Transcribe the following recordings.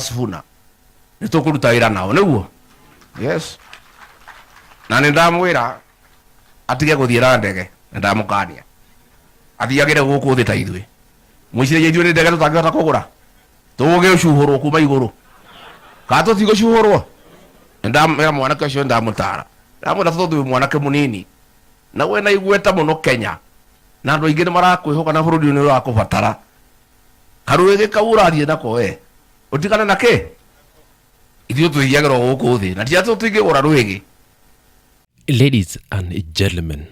Sifuna nitukuruta wira nao niguo. Yes, na ndamwira atige guthira ndege, ndamukania athiagire guku thi ta ithui mwicire ithui ni ndege tutangihota kugura tuge ucuhurwo kuma iguru ka tutigo cuhurwo. Ndamwira mwanake ucio ndamutara ndamwira tuthu mwanake munini na we na igweta muno Kenya na andu aingi ni marakwihoka na bururi ni urakubatara karuge kaurarie nako we utikana nake ithuĩ tũthiagĩrwo gũkũ thĩ na ti atĩ tũtingĩgũra rwĩgĩ. Ladies and gentlemen,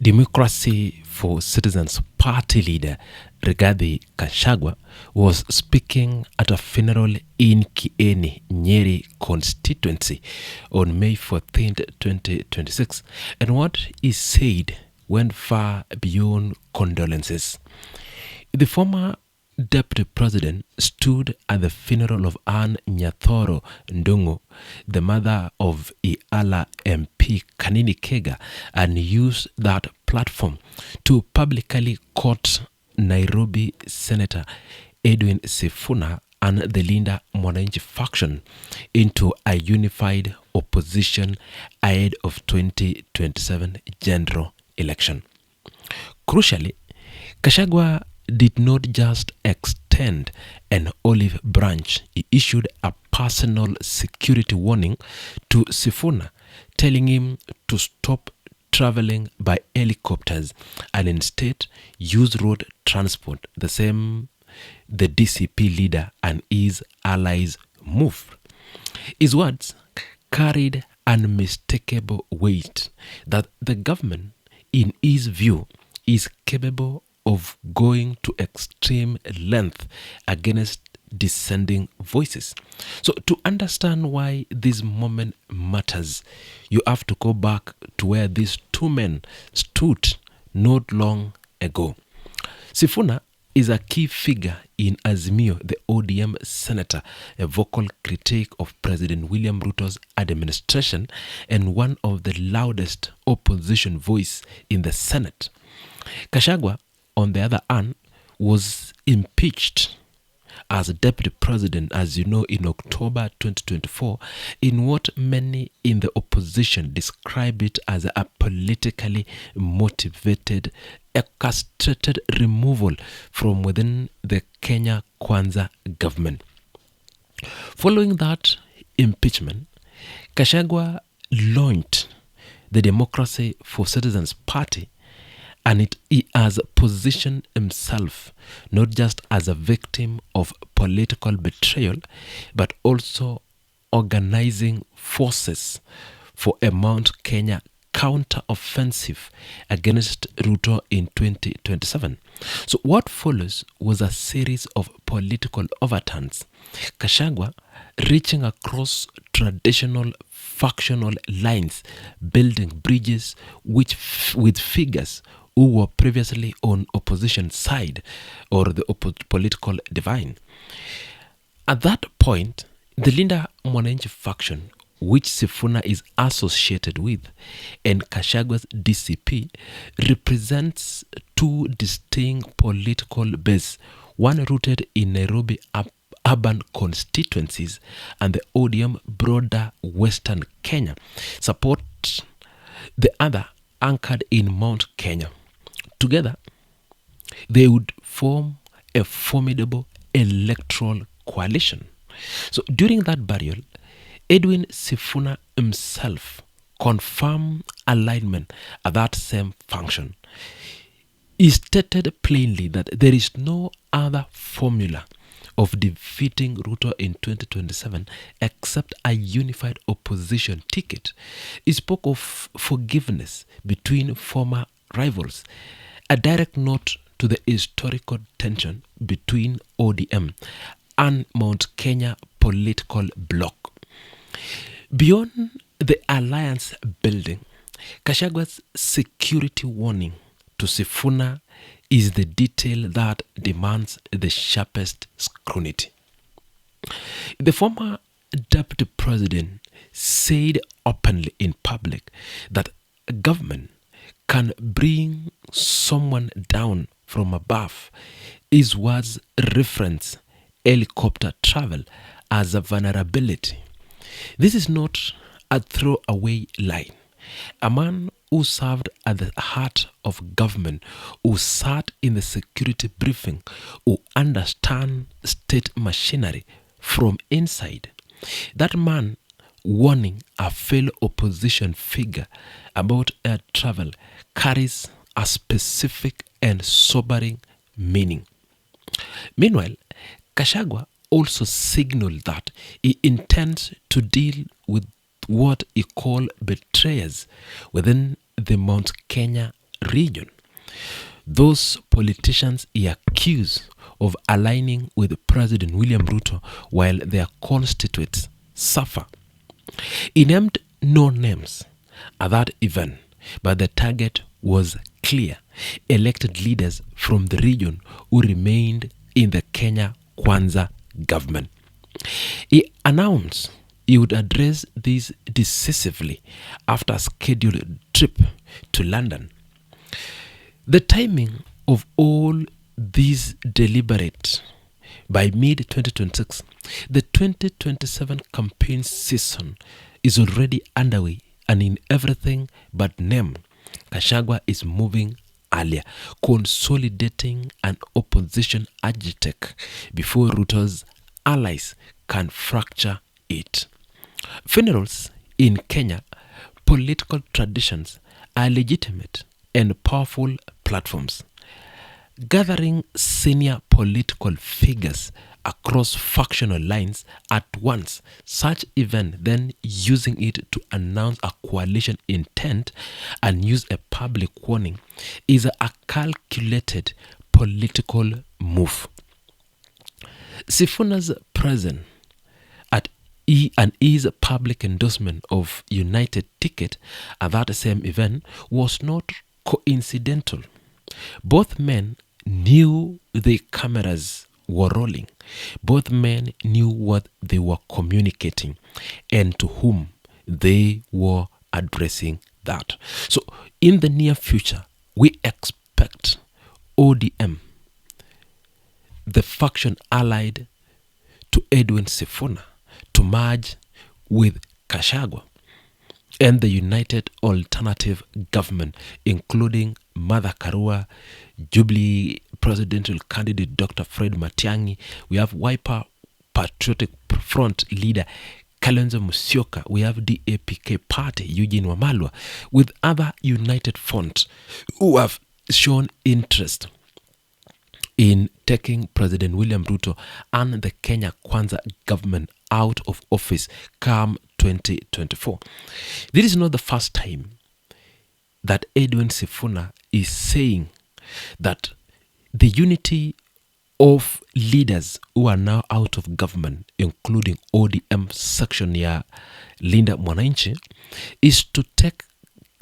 Democracy for Citizens Party leader Rigathi Gachagua was speaking at a funeral in Kieni, Nyeri constituency on May 14th, 2026, and what he said went far beyond condolences. The former Deputy President stood at the funeral of Anne Nyathoro Ndungu, the mother of Iala MP Kanini Kega, and used that platform to publicly quote Nairobi Senator Edwin Sifuna and the Linda Mwananchi faction into a unified opposition ahead of 2027 general election. Crucially, Gachagua did not just extend an olive branch. He issued a personal security warning to Sifuna, telling him to stop traveling by helicopters and instead use road transport, the same the DCP leader and his allies moved. His words carried unmistakable weight that the government, in his view, is capable of going to extreme length against dissenting voices. So to understand why this moment matters, you have to go back to where these two men stood not long ago. Sifuna is a key figure in Azimio, the ODM senator, a vocal critic of President William Ruto's administration and one of the loudest opposition voice in the Senate. Gachagua, on the other hand, was impeached as deputy president, as you know, in October 2024, in what many in the opposition describe it as a politically motivated, orchestrated removal from within the Kenya Kwanza government. Following that impeachment, Gachagua launched the Democracy for Citizens Party, and he has positioned himself not just as a victim of political betrayal, but also organizing forces for a Mount Kenya counter-offensive against Ruto in 2027. So what follows was a series of political overturns. Gachagua reaching across traditional factional lines, building bridges with figures who were previously on opposition side or the political divine. At that point, the Linda Mwananchi faction, which Sifuna is associated with, and Gashagua's DCP, represents two distinct political bases, one rooted in Nairobi urban constituencies and the ODM broader Western Kenya, support the other anchored in Mount Kenya. Together, they would form a formidable electoral coalition. So during that burial, Edwin Sifuna himself confirmed alignment at that same function. He stated plainly that there is no other formula of defeating Ruto in 2027 except a unified opposition ticket. He spoke of forgiveness between former rivals, a direct note to the historical tension between ODM and Mount Kenya political bloc. Beyond the alliance building, Gashagua's security warning to Sifuna is the detail that demands the sharpest scrutiny. The former deputy president said openly in public that government can bring someone down from above. His words reference helicopter travel as a vulnerability. This is not a throwaway line. A man who served at the heart of government, who sat in the security briefing, who understands state machinery from inside. That man warning a fellow opposition figure about air travel carries a specific and sobering meaning. Meanwhile, Gachagua also signaled that he intends to deal with what he called betrayers within the Mount Kenya region. Those politicians he accused of aligning with President William Ruto while their constituents suffer. He named no names at that event, but the target was clear: elected leaders from the region who remained in the Kenya Kwanza government. He announced he would address this decisively after a scheduled trip to London. The timing of all these deliberate. By mid-2026, the 2027 campaign season is already underway, and in everything but name, Gachagua is moving earlier, consolidating an opposition agitate before Ruto's allies can fracture it. Funerals in Kenya, political traditions are legitimate and powerful platforms. Gathering senior political figures across factional lines at once, such event then using it to announce a coalition intent and use a public warning is a calculated political move. Sifuna's presence at and his public endorsement of United Ticket at that same event was not coincidental. Both men knew the cameras were rolling. Both men knew what they were communicating and to whom they were addressing that. So in the near future, we expect ODM, the faction allied to Edwin Sifuna, to merge with Gachagua and the United Alternative Government, including Martha Karua, Jubilee presidential candidate Dr. Fred Matiang'i. We have Wiper Patriotic Front leader Kalonzo Musyoka. We have DAPK party Eugene Wamalwa, with other united fronts who have shown interest in taking President William Ruto and the Kenya Kwanza government out of office come 2024. This is not the first time that Edwin Sifuna is saying that the unity of leaders who are now out of government, including ODM section here, Linda Mwananchi, is to take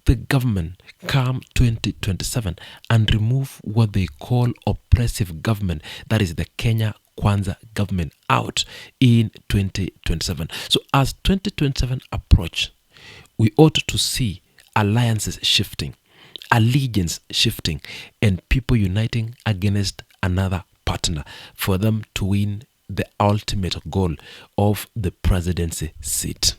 the government come 2027 and remove what they call oppressive government, that is the Kenya Kwanza government, out in 2027. So as 2027 approach, we ought to see alliances shifting, allegiance shifting, and people uniting against another partner for them to win the ultimate goal of the presidency seat.